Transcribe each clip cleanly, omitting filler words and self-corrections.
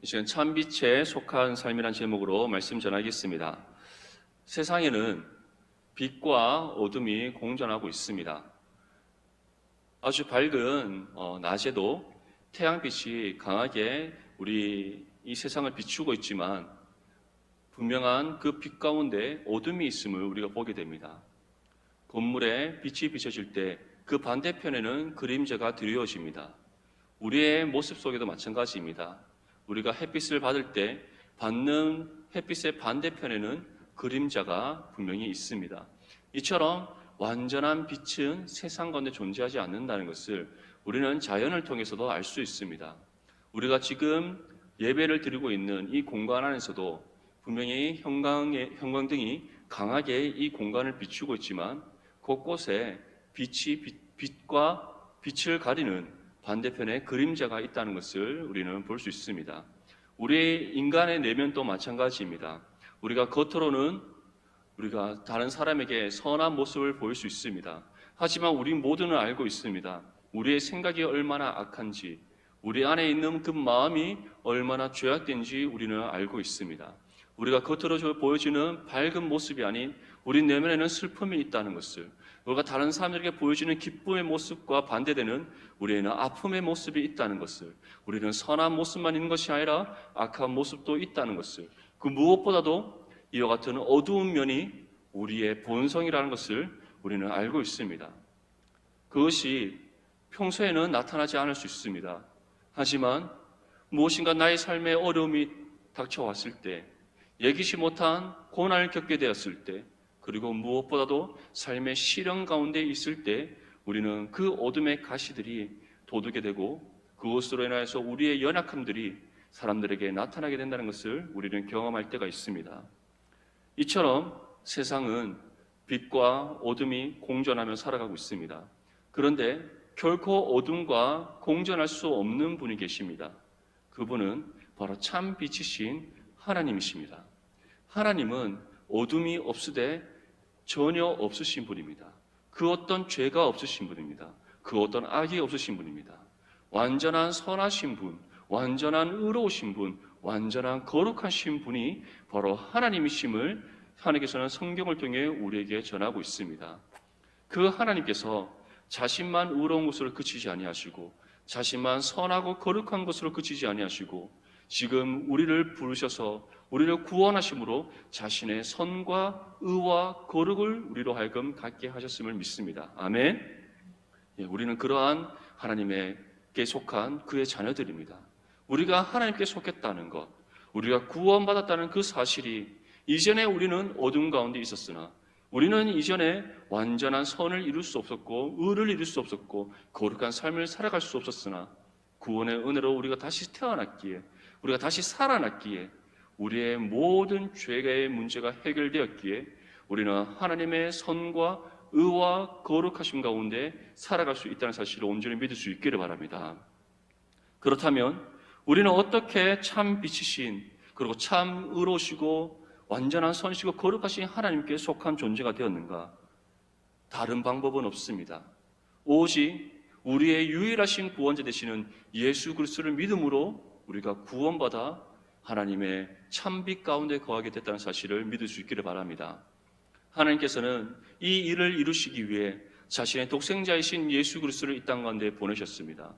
이 시간 참빛에 속한 삶이란 제목으로 말씀 전하겠습니다. 세상에는 빛과 어둠이 공존하고 있습니다. 아주 밝은 낮에도 태양빛이 강하게 우리 이 세상을 비추고 있지만 분명한 그 빛 가운데 어둠이 있음을 우리가 보게 됩니다. 건물에 빛이 비춰질 때 그 반대편에는 그림자가 드리워집니다. 우리의 모습 속에도 마찬가지입니다. 우리가 햇빛을 받을 때 받는 햇빛의 반대편에는 그림자가 분명히 있습니다. 이처럼 완전한 빛은 세상 가운데 존재하지 않는다는 것을 우리는 자연을 통해서도 알 수 있습니다. 우리가 지금 예배를 드리고 있는 이 공간 안에서도 분명히 형광등이 강하게 이 공간을 비추고 있지만 곳곳에 빛과 빛을 가리는 반대편에 그림자가 있다는 것을 우리는 볼 수 있습니다. 우리 인간의 내면도 마찬가지입니다. 우리가 겉으로는 우리가 다른 사람에게 선한 모습을 보일 수 있습니다. 하지만 우리 모두는 알고 있습니다. 우리의 생각이 얼마나 악한지, 우리 안에 있는 그 마음이 얼마나 죄악된지 우리는 알고 있습니다. 우리가 겉으로 보여지는 밝은 모습이 아닌 우리 내면에는 슬픔이 있다는 것을, 우리가 다른 사람들에게 보여지는 기쁨의 모습과 반대되는 우리에는 아픔의 모습이 있다는 것을, 우리는 선한 모습만 있는 것이 아니라 악한 모습도 있다는 것을, 그 무엇보다도 이와 같은 어두운 면이 우리의 본성이라는 것을 우리는 알고 있습니다. 그것이 평소에는 나타나지 않을 수 있습니다. 하지만 무엇인가 나의 삶에 어려움이 닥쳐왔을 때, 예기치 못한 고난을 겪게 되었을 때, 그리고 무엇보다도 삶의 시련 가운데 있을 때 우리는 그 어둠의 가시들이 돋게 되고 그것으로 인하여서 우리의 연약함들이 사람들에게 나타나게 된다는 것을 우리는 경험할 때가 있습니다. 이처럼 세상은 빛과 어둠이 공존하며 살아가고 있습니다. 그런데 결코 어둠과 공존할 수 없는 분이 계십니다. 그분은 바로 참 빛이신 하나님이십니다. 하나님은 어둠이 없으되 전혀 없으신 분입니다. 그 어떤 죄가 없으신 분입니다. 그 어떤 악이 없으신 분입니다. 완전한 선하신 분, 완전한 의로우신 분, 완전한 거룩하신 분이 바로 하나님이심을 하나님께서는 성경을 통해 우리에게 전하고 있습니다. 그 하나님께서 자신만 의로운 것으로 그치지 아니하시고 자신만 선하고 거룩한 것으로 그치지 아니하시고 지금 우리를 부르셔서 우리를 구원하심으로 자신의 선과 의와 거룩을 우리로 하여금 갖게 하셨음을 믿습니다. 아멘. 우리는 그러한 하나님께 속한 그의 자녀들입니다. 우리가 하나님께 속했다는 것, 우리가 구원받았다는 그 사실이 이전에 우리는 어둠 가운데 있었으나 우리는 이전에 완전한 선을 이룰 수 없었고 의를 이룰 수 없었고 거룩한 삶을 살아갈 수 없었으나 구원의 은혜로 우리가 다시 태어났기에, 우리가 다시 살아났기에, 우리의 모든 죄의 문제가 해결되었기에 우리는 하나님의 선과 의와 거룩하심 가운데 살아갈 수 있다는 사실을 온전히 믿을 수 있기를 바랍니다. 그렇다면 우리는 어떻게 참 빛이신 그리고 참 의로우시고 완전한 선이시고 거룩하신 하나님께 속한 존재가 되었는가? 다른 방법은 없습니다. 오직 우리의 유일하신 구원자 되시는 예수 그리스도를 믿음으로 우리가 구원받아 하나님의 참빛 가운데 거하게 됐다는 사실을 믿을 수 있기를 바랍니다. 하나님께서는 이 일을 이루시기 위해 자신의 독생자이신 예수 그리스도를 이 땅 가운데 보내셨습니다.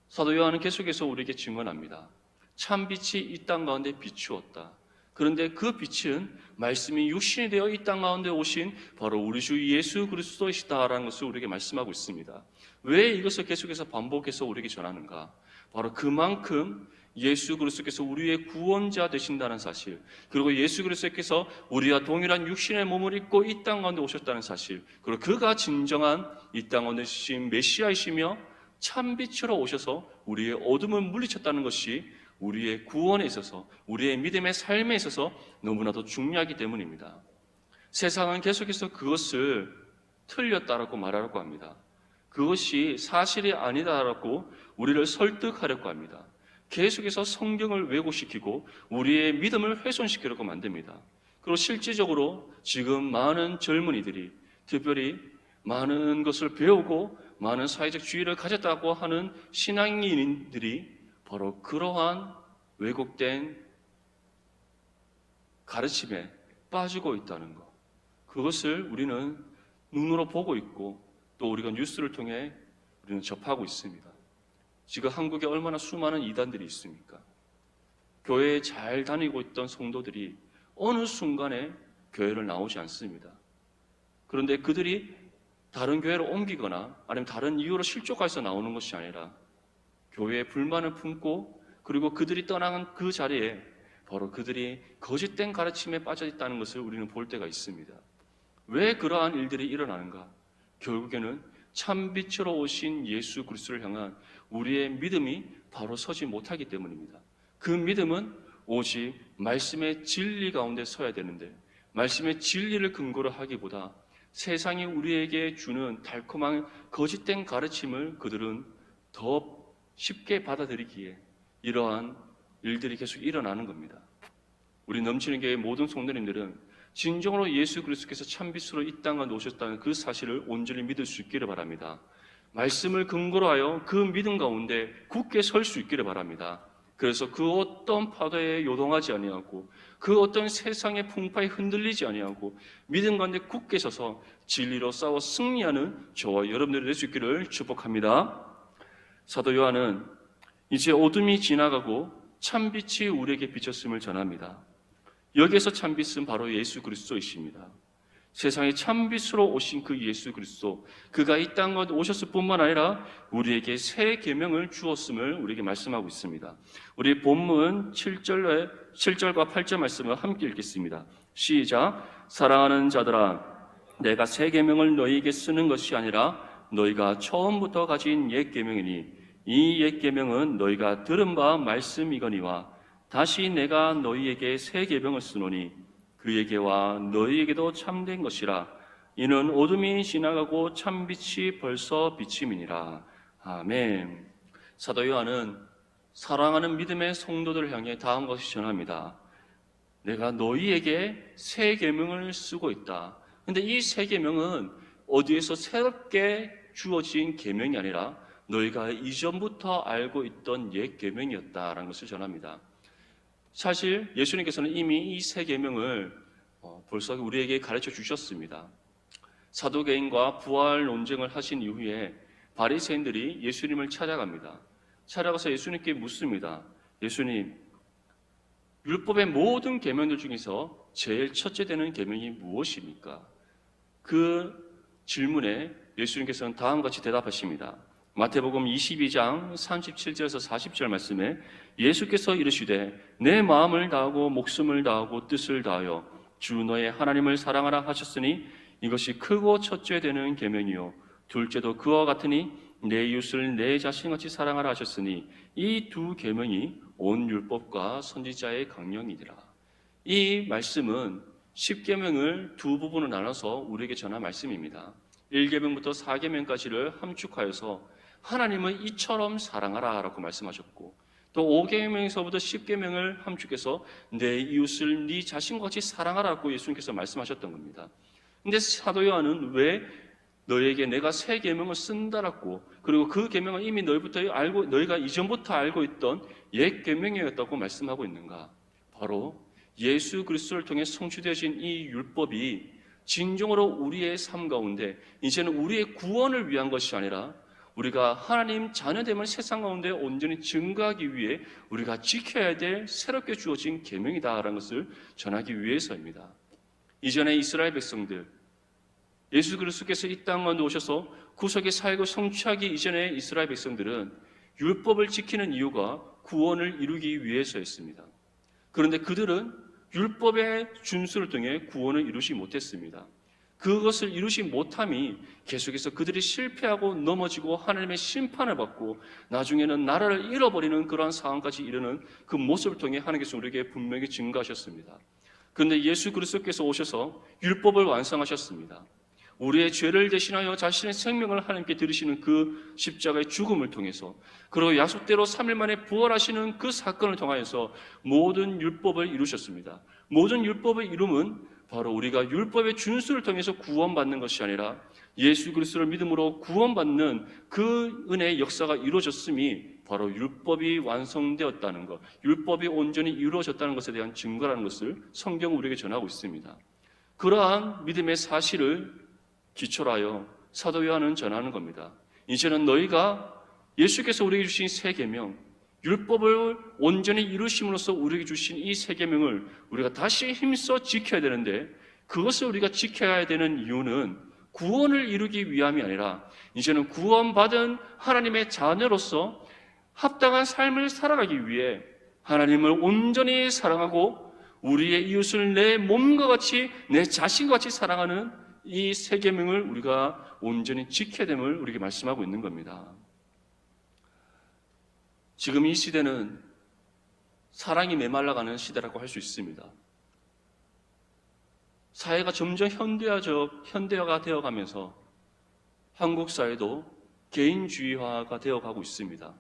사도 요한은 계속해서 우리에게 증언합니다. 참빛이 이 땅 가운데 비추었다. 그런데 그 빛은 말씀이 육신이 되어 이 땅 가운데 오신 바로 우리 주 예수 그리스도이시다라는 것을 우리에게 말씀하고 있습니다. 왜 이것을 계속해서 반복해서 우리에게 전하는가? 바로 그만큼 예수 그리스도께서 우리의 구원자 되신다는 사실, 그리고 예수 그리스도께서 우리와 동일한 육신의 몸을 입고 이 땅 가운데 오셨다는 사실, 그리고 그가 진정한 이 땅 가운데 오신 메시아이시며 참빛으로 오셔서 우리의 어둠을 물리쳤다는 것이 우리의 구원에 있어서, 우리의 믿음의 삶에 있어서 너무나도 중요하기 때문입니다. 세상은 계속해서 그것을 틀렸다라고 말하려고 합니다. 그것이 사실이 아니다라고 우리를 설득하려고 합니다. 계속해서 성경을 왜곡시키고 우리의 믿음을 훼손시키려고 만듭니다. 그리고 실질적으로 지금 많은 젊은이들이, 특별히 많은 것을 배우고 많은 사회적 지위를 가졌다고 하는 신앙인들이 바로 그러한 왜곡된 가르침에 빠지고 있다는 것, 그것을 우리는 눈으로 보고 있고 또 우리가 뉴스를 통해 우리는 접하고 있습니다. 지금 한국에 얼마나 수많은 이단들이 있습니까? 교회에 잘 다니고 있던 성도들이 어느 순간에 교회를 나오지 않습니다. 그런데 그들이 다른 교회로 옮기거나 아니면 다른 이유로 실족해서 나오는 것이 아니라 교회에 불만을 품고 그리고 그들이 떠나간 그 자리에 바로 그들이 거짓된 가르침에 빠져 있다는 것을 우리는 볼 때가 있습니다. 왜 그러한 일들이 일어나는가? 결국에는 참빛으로 오신 예수 그리스도를 향한 우리의 믿음이 바로 서지 못하기 때문입니다. 그 믿음은 오직 말씀의 진리 가운데 서야 되는데 말씀의 진리를 근거로 하기보다 세상이 우리에게 주는 달콤한 거짓된 가르침을 그들은 더 쉽게 받아들이기에 이러한 일들이 계속 일어나는 겁니다. 우리 넘치는 교회의 모든 성도님들은 진정으로 예수 그리스도께서 참빛으로 이 땅에 오셨다는 그 사실을 온전히 믿을 수 있기를 바랍니다. 말씀을 근거로 하여 그 믿음 가운데 굳게 설 수 있기를 바랍니다. 그래서 그 어떤 파도에 요동하지 아니하고 그 어떤 세상의 풍파에 흔들리지 아니하고 믿음 가운데 굳게 서서 진리로 싸워 승리하는 저와 여러분들이 될 수 있기를 축복합니다. 사도 요한은 이제 어둠이 지나가고 참빛이 우리에게 비쳤음을 전합니다. 여기에서 참빛은 바로 예수 그리스도이십니다. 세상에 참빛으로 오신 그 예수 그리스도, 그가 이 땅에 오셨을 뿐만 아니라 우리에게 새 계명을 주었음을 우리에게 말씀하고 있습니다. 우리 본문 7절과 8절 말씀을 함께 읽겠습니다. 시작. 사랑하는 자들아, 내가 새 계명을 너희에게 쓰는 것이 아니라 너희가 처음부터 가진 옛 계명이니 이 옛 계명은 너희가 들은 바 말씀이거니와 다시 내가 너희에게 새 계명을 쓰노니 그에게와 너희에게도 참된 것이라. 이는 어둠이 지나가고 참빛이 벌써 비침이니라. 아멘. 사도 요한은 사랑하는 믿음의 성도들을 향해 다음 것을 전합니다. 내가 너희에게 새 계명을 쓰고 있다. 근데 이 새 계명은 어디에서 새롭게 주어진 계명이 아니라 너희가 이전부터 알고 있던 옛 계명이었다라는 것을 전합니다. 사실 예수님께서는 이미 이 새 계명을 벌써 우리에게 가르쳐 주셨습니다. 사도개인과 부활 논쟁을 하신 이후에 바리새인들이 예수님을 찾아갑니다. 찾아가서 예수님께 묻습니다. 예수님, 율법의 모든 계명들 중에서 제일 첫째 되는 계명이 무엇입니까? 그 질문에 예수님께서는 다음과 같이 대답하십니다. 마태복음 22장 37절에서 40절 말씀에 예수께서 이르시되 내 마음을 다하고 목숨을 다하고 뜻을 다하여 주 너의 하나님을 사랑하라 하셨으니 이것이 크고 첫째 되는 계명이요 둘째도 그와 같으니 내 이웃을 내 자신같이 사랑하라 하셨으니 이 두 계명이 온 율법과 선지자의 강령이니라. 이 말씀은 10계명을 두 부분으로 나눠서 우리에게 전한 말씀입니다. 1계명부터 4계명까지를 함축하여서 하나님을 이처럼 사랑하라 라고 말씀하셨고 또 5계명에서부터 10계명을 함축해서 내 이웃을 네 자신과 같이 사랑하라 라고 예수님께서 말씀하셨던 겁니다. 근데 사도 요한은 왜 너에게 내가 새 계명을 쓴다라고 그리고 그 계명은 이미 너희가 이전부터 알고 있던 옛 계명이었다고 말씀하고 있는가? 바로 예수 그리스도를 통해 성취되어진 이 율법이 진정으로 우리의 삶 가운데 이제는 우리의 구원을 위한 것이 아니라 우리가 하나님 자녀됨을 세상 가운데 온전히 증거하기 위해 우리가 지켜야 될 새롭게 주어진 계명이다라는 것을 전하기 위해서입니다. 이전에 이스라엘 백성들, 예수 그리스도께서 이 땅 가운데 오셔서 구속의 사역을 성취하기 이전에 이스라엘 백성들은 율법을 지키는 이유가 구원을 이루기 위해서였습니다. 그런데 그들은 율법의 준수를 통해 구원을 이루지 못했습니다. 그것을 이루지 못함이 계속해서 그들이 실패하고 넘어지고 하나님의 심판을 받고 나중에는 나라를 잃어버리는 그러한 상황까지 이르는 그 모습을 통해 하나님께서 우리에게 분명히 증거하셨습니다. 그런데 예수 그리스도께서 오셔서 율법을 완성하셨습니다. 우리의 죄를 대신하여 자신의 생명을 하나님께 드리시는 그 십자가의 죽음을 통해서 그리고 약속대로 3일 만에 부활하시는 그 사건을 통하여서 모든 율법을 이루셨습니다. 모든 율법의 이름은 바로 우리가 율법의 준수를 통해서 구원받는 것이 아니라 예수 그리스도를 믿음으로 구원받는 그 은혜의 역사가 이루어졌음이 바로 율법이 완성되었다는 것, 율법이 온전히 이루어졌다는 것에 대한 증거라는 것을 성경은 우리에게 전하고 있습니다. 그러한 믿음의 사실을 기초로 하여 사도 요한은 전하는 겁니다. 이제는 너희가 예수께서 우리에게 주신 새 계명, 율법을 온전히 이루심으로써 우리에게 주신 이 새 계명을 우리가 다시 힘써 지켜야 되는데, 그것을 우리가 지켜야 되는 이유는 구원을 이루기 위함이 아니라 이제는 구원받은 하나님의 자녀로서 합당한 삶을 살아가기 위해 하나님을 온전히 사랑하고 우리의 이웃을 내 몸과 같이, 내 자신과 같이 사랑하는 이 새 계명을 우리가 온전히 지켜야 됨을 우리에게 말씀하고 있는 겁니다. 지금 이 시대는 사랑이 메말라가는 시대라고 할 수 있습니다. 사회가 점점 현대화가 되어가면서 한국 사회도 개인주의화가 되어가고 있습니다.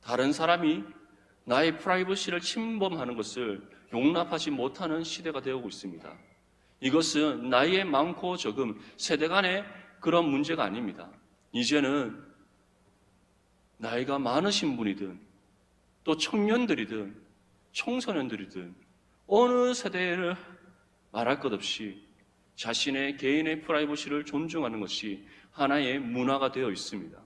다른 사람이 나의 프라이버시를 침범하는 것을 용납하지 못하는 시대가 되어오고 있습니다. 이것은 나이에 많고 적음, 세대 간의 그런 문제가 아닙니다. 이제는 나이가 많으신 분이든 또 청년들이든 청소년들이든 어느 세대를 말할 것 없이 자신의 개인의 프라이버시를 존중하는 것이 하나의 문화가 되어 있습니다.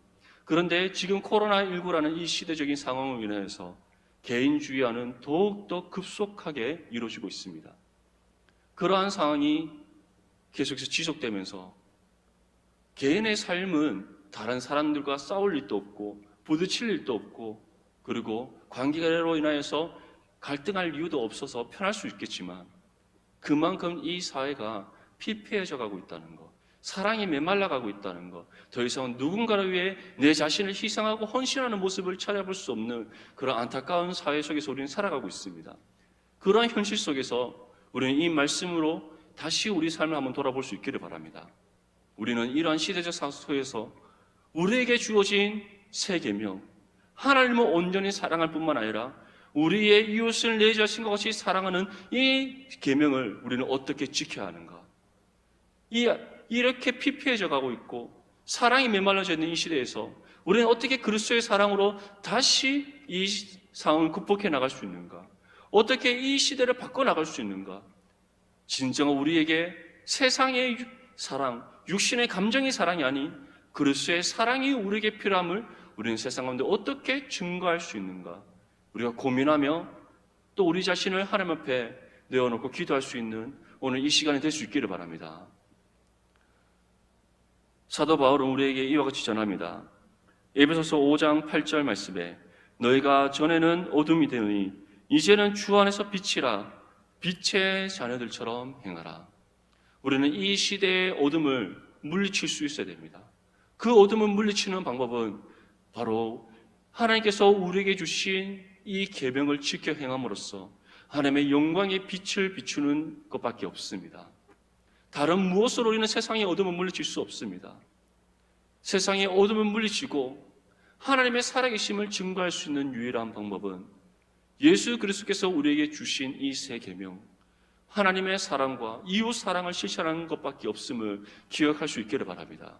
그런데 지금 코로나19라는 이 시대적인 상황으로 인해서 개인주의화는 더욱더 급속하게 이루어지고 있습니다. 그러한 상황이 계속해서 지속되면서 개인의 삶은 다른 사람들과 싸울 일도 없고 부딪힐 일도 없고, 그리고 관계로 인하여서 갈등할 이유도 없어서 편할 수 있겠지만 그만큼 이 사회가 피폐해져 가고 있다는 것, 사랑이 메말라가고 있다는 것, 더 이상 누군가를 위해 내 자신을 희생하고 헌신하는 모습을 찾아볼 수 없는 그런 안타까운 사회 속에서 우리는 살아가고 있습니다. 그러한 현실 속에서 우리는 이 말씀으로 다시 우리 삶을 한번 돌아볼 수 있기를 바랍니다. 우리는 이러한 시대적 상황 속에서 우리에게 주어진 새 계명, 하나님을 온전히 사랑할 뿐만 아니라 우리의 이웃을 내 자신과 같이 사랑하는 이 계명을 우리는 어떻게 지켜야 하는가? 이렇게 피폐해져 가고 있고 사랑이 메말라져 있는 이 시대에서 우리는 어떻게 그리스도의 사랑으로 다시 이 상황을 극복해 나갈 수 있는가? 어떻게 이 시대를 바꿔나갈 수 있는가? 진정한 우리에게 세상의 사랑, 육신의 감정의 사랑이 아닌 그리스도의 사랑이 우리에게 필요함을 우리는 세상 가운데 어떻게 증거할 수 있는가? 우리가 고민하며 또 우리 자신을 하나님 앞에 내어놓고 기도할 수 있는 오늘 이 시간이 될 수 있기를 바랍니다. 사도 바울은 우리에게 이와 같이 전합니다. 에베소서 5장 8절 말씀에 너희가 전에는 어둠이 되니 이제는 주 안에서 빛이라, 빛의 자녀들처럼 행하라. 우리는 이 시대의 어둠을 물리칠 수 있어야 됩니다. 그 어둠을 물리치는 방법은 바로 하나님께서 우리에게 주신 이 계명을 지켜 행함으로써 하나님의 영광의 빛을 비추는 것밖에 없습니다. 다른 무엇으로 우리는 세상의 어둠을 물리칠 수 없습니다. 세상의 어둠을 물리치고 하나님의 살아계심을 증거할 수 있는 유일한 방법은 예수 그리스도께서 우리에게 주신 이 새 계명, 하나님의 사랑과 이웃 사랑을 실천하는 것밖에 없음을 기억할 수 있기를 바랍니다.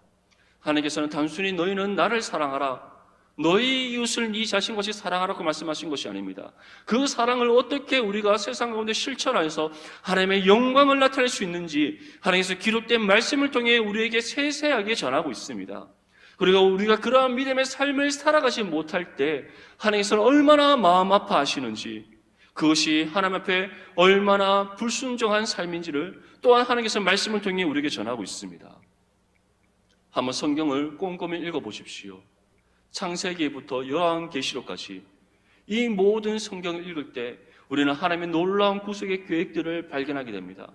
하나님께서는 단순히 너희는 나를 사랑하라, 너희 이웃을 네 자신같이 사랑하라고 말씀하신 것이 아닙니다. 그 사랑을 어떻게 우리가 세상 가운데 실천하여서 하나님의 영광을 나타낼 수 있는지 하나님께서 기록된 말씀을 통해 우리에게 세세하게 전하고 있습니다. 그리고 우리가 그러한 믿음의 삶을 살아가지 못할 때 하나님께서는 얼마나 마음 아파하시는지, 그것이 하나님 앞에 얼마나 불순종한 삶인지를 또한 하나님께서 말씀을 통해 우리에게 전하고 있습니다. 한번 성경을 꼼꼼히 읽어보십시오. 창세기부터 요한계시록까지 이 모든 성경을 읽을 때 우리는 하나님의 놀라운 구속의 계획들을 발견하게 됩니다.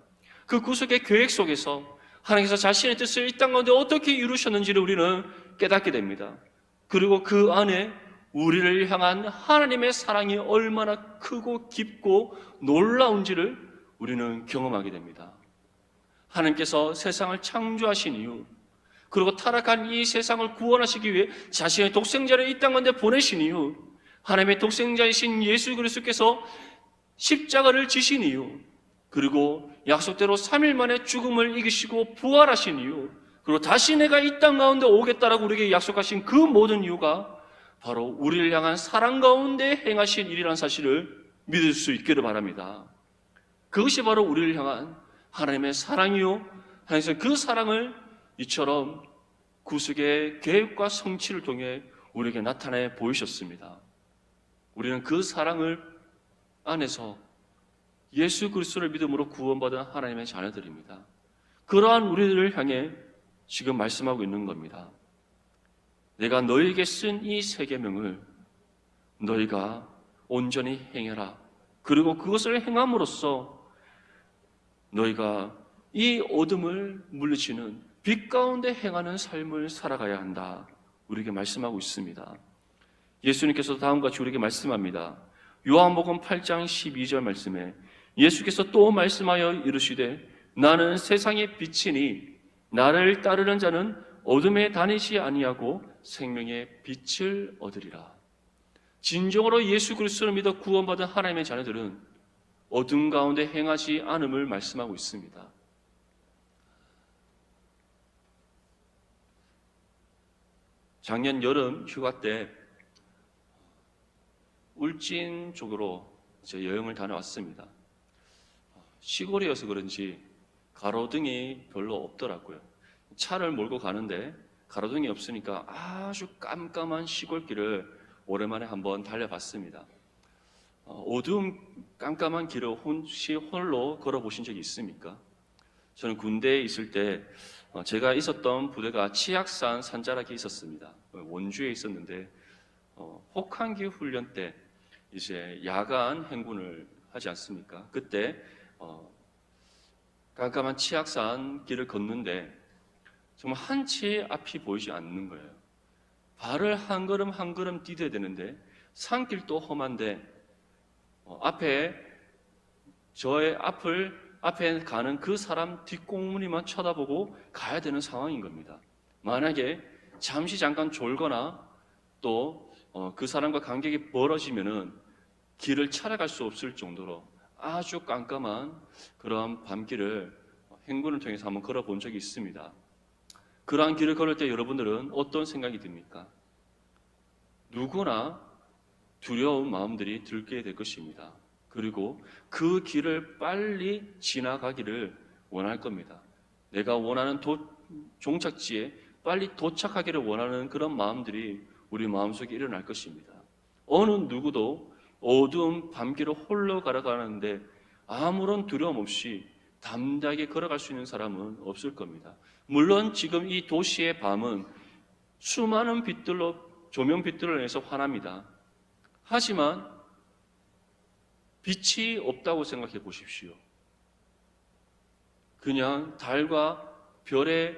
그 구속의 계획 속에서 하나님께서 자신의 뜻을 이 땅 가운데 어떻게 이루셨는지를 우리는 깨닫게 됩니다. 그리고 그 안에 우리를 향한 하나님의 사랑이 얼마나 크고 깊고 놀라운지를 우리는 경험하게 됩니다. 하나님께서 세상을 창조하신 이유, 그리고 타락한 이 세상을 구원하시기 위해 자신의 독생자를 이 땅 가운데 보내신 이유, 하나님의 독생자이신 예수 그리스도께서 십자가를 지신 이유, 그리고 약속대로 3일 만에 죽음을 이기시고 부활하신 이유, 그리고 다시 내가 이 땅 가운데 오겠다라고 우리에게 약속하신 그 모든 이유가 바로 우리를 향한 사랑 가운데 행하신 일이라는 사실을 믿을 수 있기를 바랍니다. 그것이 바로 우리를 향한 하나님의 사랑이요, 하나님께서 그 사랑을 이처럼 구속의 계획과 성취를 통해 우리에게 나타내 보이셨습니다. 우리는 그 사랑을 안에서 예수 그리스도를 믿음으로 구원받은 하나님의 자녀들입니다. 그러한 우리들을 향해 지금 말씀하고 있는 겁니다. 내가 너에게 쓴 이 세 계명을 너희가 온전히 행해라. 그리고 그것을 행함으로써 너희가 이 어둠을 물리치는 빛 가운데 행하는 삶을 살아가야 한다. 우리에게 말씀하고 있습니다. 예수님께서 다음과 같이 우리에게 말씀합니다. 요한복음 8장 12절 말씀에 예수께서 또 말씀하여 이르시되 나는 세상의 빛이니 나를 따르는 자는 어둠에 다니지 아니하고 생명의 빛을 얻으리라. 진정으로 예수 그리스도를 믿어 구원받은 하나님의 자녀들은 어둠 가운데 행하지 않음을 말씀하고 있습니다. 작년 여름 휴가 때 울진 쪽으로 여행을 다녀왔습니다. 시골이어서 그런지 가로등이 별로 없더라고요. 차를 몰고 가는데 가로등이 없으니까 아주 깜깜한 시골길을 오랜만에 한번 달려봤습니다. 어두운 깜깜한 길을 혹시 홀로 걸어보신 적이 있습니까? 저는 군대에 있을 때 제가 있었던 부대가 치악산 산자락에 있었습니다. 원주에 있었는데 혹한기 훈련 때 이제 야간 행군을 하지 않습니까? 그때 깜깜한 치악산 길을 걷는데 정말 한치 앞이 보이지 않는 거예요. 발을 한 걸음 한 걸음 디뎌야 되는데 산길도 험한데 앞에 저의 앞에 가는 그 사람 뒷공무니만 쳐다보고 가야 되는 상황인 겁니다. 만약에 잠깐 졸거나 또 그 사람과 간격이 벌어지면은 길을 찾아갈 수 없을 정도로 아주 깜깜한 그러한 밤길을 행군을 통해서 한번 걸어본 적이 있습니다. 그러한 길을 걸을 때 여러분들은 어떤 생각이 듭니까? 누구나 두려운 마음들이 들게 될 것입니다. 그리고 그 길을 빨리 지나가기를 원할 겁니다. 내가 원하는 종착지에 빨리 도착하기를 원하는 그런 마음들이 우리 마음속에 일어날 것입니다. 어느 누구도 어두운 밤길을 홀로 걸어가는데 아무런 두려움 없이 담대하게 걸어갈 수 있는 사람은 없을 겁니다. 물론 지금 이 도시의 밤은 수많은 조명빛들로 인해서 환합니다. 하지만 빛이 없다고 생각해 보십시오. 그냥 달과 별에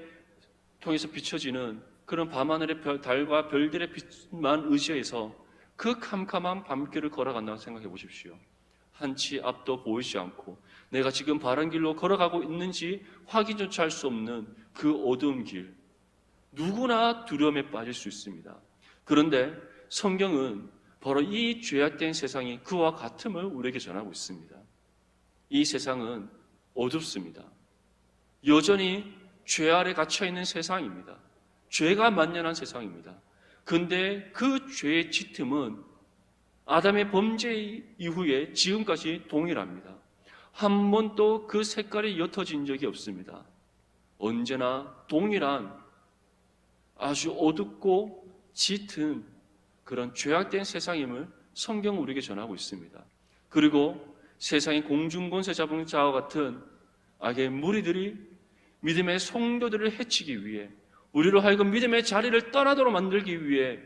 통해서 비춰지는 그런 밤하늘의 달과 별들의 빛만 의지해서 그 캄캄한 밤길을 걸어간다고 생각해 보십시오. 한치 앞도 보이지 않고 내가 지금 바른 길로 걸어가고 있는지 확인조차 할 수 없는 그 어두운 길, 누구나 두려움에 빠질 수 있습니다. 그런데 성경은 바로 이 죄악된 세상이 그와 같음을 우리에게 전하고 있습니다. 이 세상은 어둡습니다. 여전히 죄 아래 갇혀있는 세상입니다. 죄가 만연한 세상입니다. 그런데 그 죄의 짙음은 아담의 범죄 이후에 지금까지 동일합니다. 한 번도 그 색깔이 옅어진 적이 없습니다. 언제나 동일한 아주 어둡고 짙은 그런 죄악된 세상임을 성경은 우리에게 전하고 있습니다. 그리고 세상의 공중권세 잡은 자와 같은 악의 무리들이 믿음의 성도들을 해치기 위해 우리로 하여금 믿음의 자리를 떠나도록 만들기 위해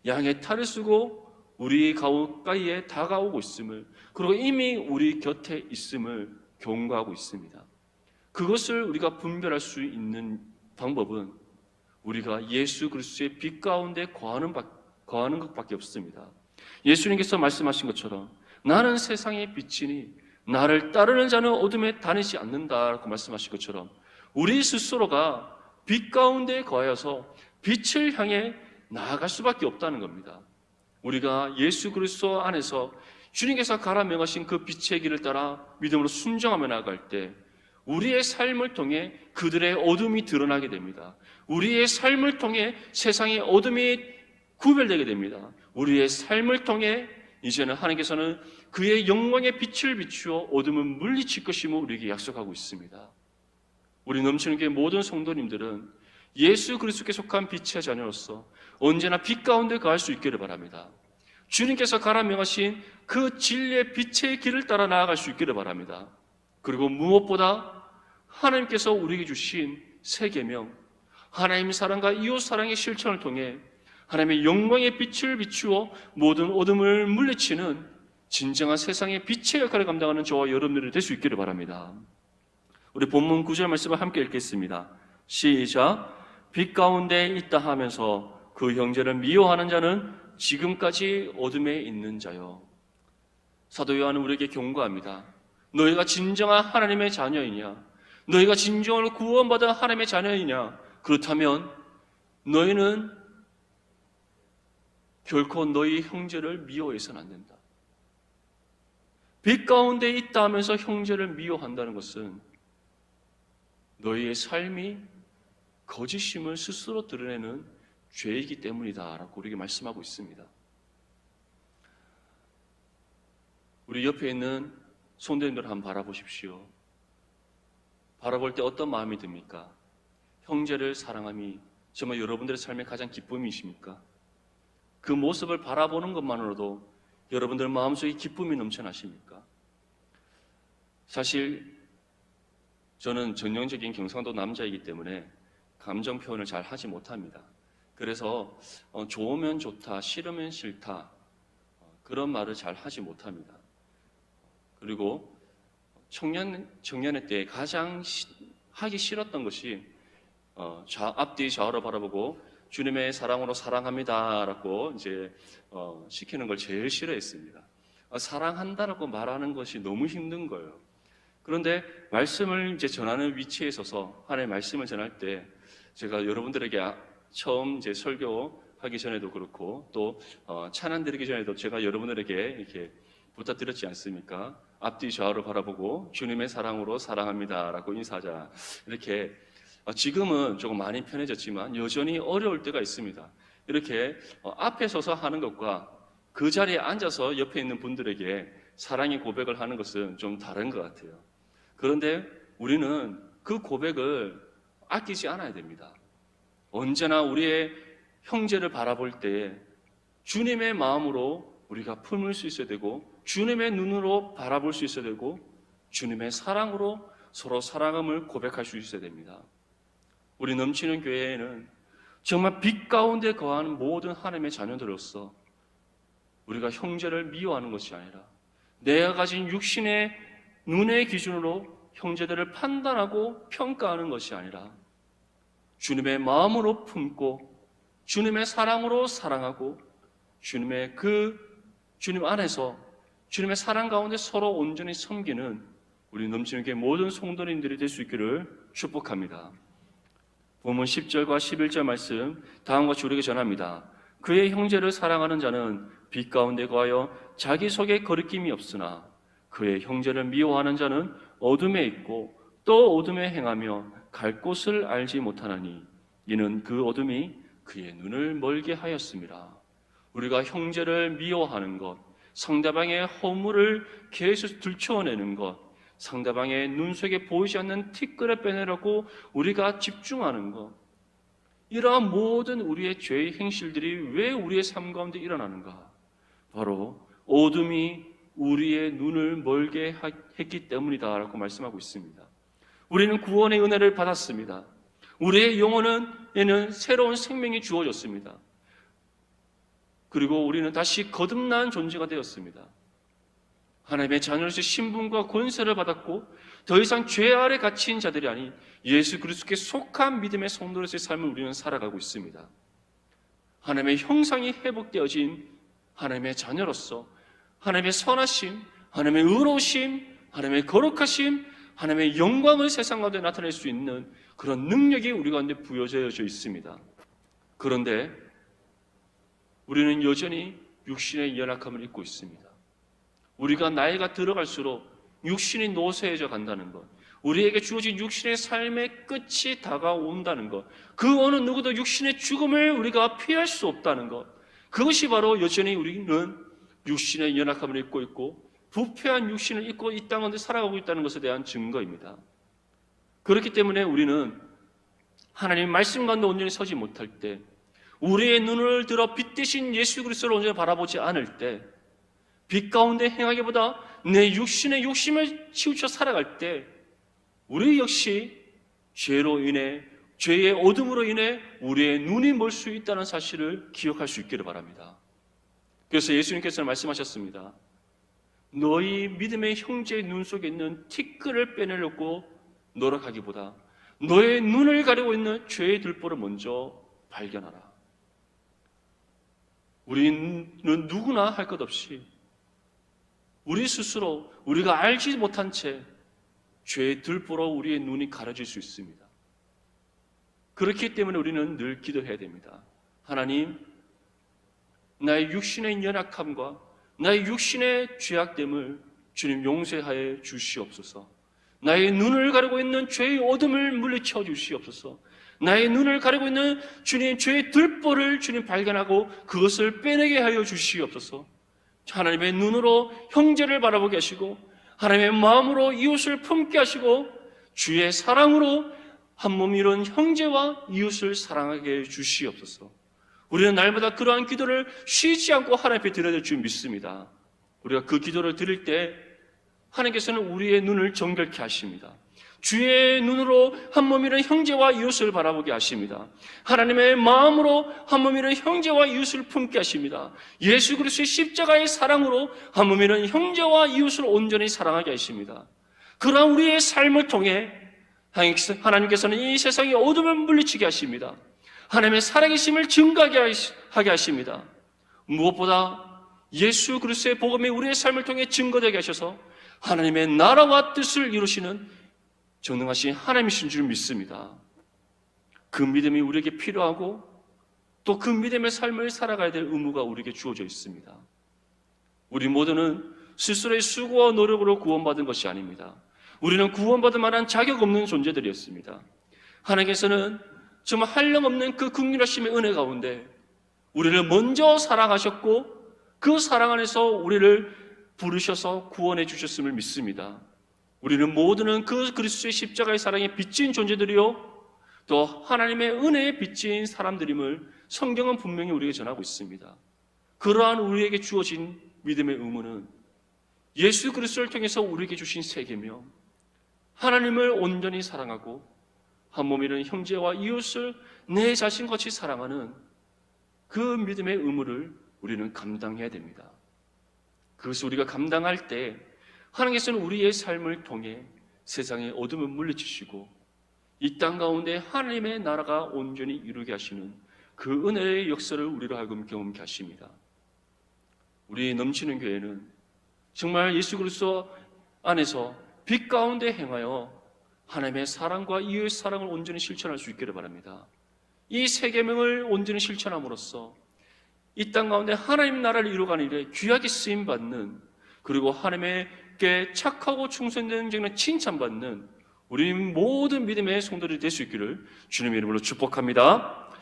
양의 탈을 쓰고 우리 가까이에 다가오고 있음을, 그리고 이미 우리 곁에 있음을 경고하고 있습니다. 그것을 우리가 분별할 수 있는 방법은 우리가 예수 그리스도의 빛 가운데 거하는 것밖에 없습니다. 예수님께서 말씀하신 것처럼 나는 세상의 빛이니 나를 따르는 자는 어둠에 다니지 않는다라고 말씀하신 것처럼 우리 스스로가 빛 가운데 거하여서 빛을 향해 나아갈 수밖에 없다는 겁니다. 우리가 예수 그리스도 안에서 주님께서 가라 명하신 그 빛의 길을 따라 믿음으로 순종하며 나아갈 때 우리의 삶을 통해 그들의 어둠이 드러나게 됩니다. 우리의 삶을 통해 세상의 어둠이 구별되게 됩니다. 우리의 삶을 통해 이제는 하나님께서는 그의 영광의 빛을 비추어 어둠을 물리칠 것임을 우리에게 약속하고 있습니다. 우리 넘치는 교회 모든 성도님들은 예수 그리스도께 속한 빛의 자녀로서 언제나 빛 가운데 거할 수 있기를 바랍니다. 주님께서 가라 명하신 그 진리의 빛의 길을 따라 나아갈 수 있기를 바랍니다. 그리고 무엇보다 하나님께서 우리에게 주신 새 계명, 하나님의 사랑과 이웃 사랑의 실천을 통해 하나님의 영광의 빛을 비추어 모든 어둠을 물리치는 진정한 세상의 빛의 역할을 감당하는 저와 여러분들이 될 수 있기를 바랍니다. 우리 본문 9절 말씀을 함께 읽겠습니다. 시작. 빛 가운데 있다 하면서 그 형제를 미워하는 자는 지금까지 어둠에 있는 자요. 사도 요한은 우리에게 경고합니다. 너희가 진정한 하나님의 자녀이냐? 너희가 진정으로 구원받은 하나님의 자녀이냐? 그렇다면 너희는 결코 너희 형제를 미워해서는 안 된다. 빛 가운데 있다 하면서 형제를 미워한다는 것은 너희의 삶이 거짓임을 스스로 드러내는 죄이기 때문이다라고 우리에게 말씀하고 있습니다. 우리 옆에 있는 성도님들 한번 바라보십시오. 바라볼 때 어떤 마음이 듭니까? 형제를 사랑함이 정말 여러분들의 삶의 가장 기쁨이십니까? 그 모습을 바라보는 것만으로도 여러분들 마음속에 기쁨이 넘쳐나십니까? 사실 저는 전형적인 경상도 남자이기 때문에 감정 표현을 잘 하지 못합니다. 그래서 좋으면 좋다, 싫으면 싫다 그런 말을 잘 하지 못합니다. 그리고 청년의 때 가장 하기 싫었던 것이 앞뒤 좌우로 바라보고 주님의 사랑으로 사랑합니다라고 이제 시키는 걸 제일 싫어했습니다. 사랑한다라고 말하는 것이 너무 힘든 거예요. 그런데 말씀을 이제 전하는 위치에 서서 하나님의 말씀을 전할 때 제가 여러분들에게 처음 이제 설교하기 전에도 그렇고 또 찬양 드리기 전에도 제가 여러분들에게 이렇게 부탁드렸지 않습니까? 앞뒤 좌우를 바라보고 주님의 사랑으로 사랑합니다라고 인사하자. 이렇게 지금은 조금 많이 편해졌지만 여전히 어려울 때가 있습니다. 이렇게 앞에 서서 하는 것과 그 자리에 앉아서 옆에 있는 분들에게 사랑의 고백을 하는 것은 좀 다른 것 같아요. 그런데 우리는 그 고백을 아끼지 않아야 됩니다. 언제나 우리의 형제를 바라볼 때 주님의 마음으로 우리가 품을 수 있어야 되고 주님의 눈으로 바라볼 수 있어야 되고 주님의 사랑으로 서로 사랑함을 고백할 수 있어야 됩니다. 우리 넘치는 교회에는 정말 빛 가운데 거하는 모든 하나님의 자녀들로서 우리가 형제를 미워하는 것이 아니라 내가 가진 육신의 눈의 기준으로 형제들을 판단하고 평가하는 것이 아니라 주님의 마음으로 품고 주님의 사랑으로 사랑하고 주님 안에서 주님의 사랑 가운데 서로 온전히 섬기는 우리 넘치는 교회 모든 성도님들이 될 수 있기를 축복합니다. 본문 10절과 11절 말씀 다음과 같이 우리에게 전합니다. 그의 형제를 사랑하는 자는 빛 가운데 거하여 자기 속에 거리낌이 없으나 그의 형제를 미워하는 자는 어둠에 있고 또 어둠에 행하며 갈 곳을 알지 못하나니 이는 그 어둠이 그의 눈을 멀게 하였습니다. 우리가 형제를 미워하는 것, 상대방의 허물을 계속 들춰내는 것, 상대방의 눈 속에 보이지 않는 티끌을 빼내려고 우리가 집중하는 것, 이러한 모든 우리의 죄의 행실들이 왜 우리의 삶 가운데 일어나는가? 바로 어둠이 우리의 눈을 멀게 했기 때문이다라고 말씀하고 있습니다. 우리는 구원의 은혜를 받았습니다. 우리의 영혼에는 새로운 생명이 주어졌습니다. 그리고 우리는 다시 거듭난 존재가 되었습니다. 하나님의 자녀로서 신분과 권세를 받았고 더 이상 죄 아래 갇힌 자들이 아닌 예수 그리스도께 속한 믿음의 성도로서의 삶을 우리는 살아가고 있습니다. 하나님의 형상이 회복되어진 하나님의 자녀로서 하나님의 선하심, 하나님의 의로우심, 하나님의 거룩하심, 하나님의 영광을 세상 가운데 나타낼 수 있는 그런 능력이 우리 가운데 부여져 있습니다. 그런데 우리는 여전히 육신의 연약함을 입고 있습니다. 우리가 나이가 들어갈수록 육신이 노쇠해져 간다는 것, 우리에게 주어진 육신의 삶의 끝이 다가온다는 것, 그 어느 누구도 육신의 죽음을 우리가 피할 수 없다는 것, 그것이 바로 여전히 우리는 육신의 연약함을 입고 있고 부패한 육신을 입고 이 땅 가운데 살아가고 있다는 것에 대한 증거입니다. 그렇기 때문에 우리는 하나님의 말씀 가운데 온전히 서지 못할 때, 우리의 눈을 들어 빛 대신 예수 그리스도를 온전히 바라보지 않을 때, 빛 가운데 행하기보다 내 육신의 욕심을 치우쳐 살아갈 때 우리 역시 죄로 인해, 죄의 어둠으로 인해 우리의 눈이 멀 수 있다는 사실을 기억할 수 있기를 바랍니다. 그래서 예수님께서는 말씀하셨습니다. 너희 믿음의 형제의 눈 속에 있는 티끌을 빼내려고 노력하기보다 너의 눈을 가리고 있는 죄의 들보를 먼저 발견하라. 우리는 누구나 할 것 없이 우리 스스로 우리가 알지 못한 채 죄의 들보로 우리의 눈이 가려질 수 있습니다. 그렇기 때문에 우리는 늘 기도해야 됩니다. 하나님, 나의 육신의 연약함과 나의 육신의 죄악됨을 주님 용서하여 주시옵소서. 나의 눈을 가리고 있는 죄의 어둠을 물리쳐 주시옵소서. 나의 눈을 가리고 있는 주님 죄의 들보를 주님 발견하고 그것을 빼내게 하여 주시옵소서. 하나님의 눈으로 형제를 바라보게 하시고 하나님의 마음으로 이웃을 품게 하시고 주의 사랑으로 한 몸 이룬 형제와 이웃을 사랑하게 주시옵소서. 우리는 날마다 그러한 기도를 쉬지 않고 하나님 앞에 드려야 될 줄 믿습니다. 우리가 그 기도를 드릴 때 하나님께서는 우리의 눈을 정결케 하십니다. 주의 눈으로 한 몸이는 형제와 이웃을 바라보게 하십니다. 하나님의 마음으로 한 몸이는 형제와 이웃을 품게 하십니다. 예수 그리스도의 십자가의 사랑으로 한 몸이는 형제와 이웃을 온전히 사랑하게 하십니다. 그러한 우리의 삶을 통해 하나님께서는 이 세상의 어둠을 물리치게 하십니다. 하나님의 살아계심을 증거하게 하십니다. 무엇보다 예수 그리스도의 복음이 우리의 삶을 통해 증거되게 하셔서 하나님의 나라와 뜻을 이루시는 전능하신 하나님이신 줄 믿습니다. 그 믿음이 우리에게 필요하고 또 그 믿음의 삶을 살아가야 될 의무가 우리에게 주어져 있습니다. 우리 모두는 스스로의 수고와 노력으로 구원받은 것이 아닙니다. 우리는 구원받을 만한 자격 없는 존재들이었습니다. 하나님께서는 정말 한량없는 그 긍휼하심의 은혜 가운데 우리를 먼저 사랑하셨고 그 사랑 안에서 우리를 부르셔서 구원해 주셨음을 믿습니다. 우리는 모두는 그 그리스도의 십자가의 사랑에 빚진 존재들이요 또 하나님의 은혜에 빚진 사람들임을 성경은 분명히 우리에게 전하고 있습니다. 그러한 우리에게 주어진 믿음의 의무는 예수 그리스도를 통해서 우리에게 주신 세계며 하나님을 온전히 사랑하고 한 몸이는 형제와 이웃을 내 자신같이 사랑하는 그 믿음의 의무를 우리는 감당해야 됩니다. 그것을 우리가 감당할 때 하나님께서는 우리의 삶을 통해 세상의 어둠을 물리치시고 이 땅 가운데 하나님의 나라가 온전히 이루게 하시는 그 은혜의 역사를 우리로 하여금 경험케 하십니다. 우리 넘치는 교회는 정말 예수 그리스도 안에서 빛 가운데 행하여 하나님의 사랑과 이웃의 사랑을 온전히 실천할 수 있기를 바랍니다. 이 세 계명을 온전히 실천함으로써 이 땅 가운데 하나님 나라를 이루어가는 일에 귀하게 쓰임받는, 그리고 하나님께 착하고 충성된 자는 칭찬받는 우리 모든 믿음의 성도들이 될 수 있기를 주님의 이름으로 축복합니다.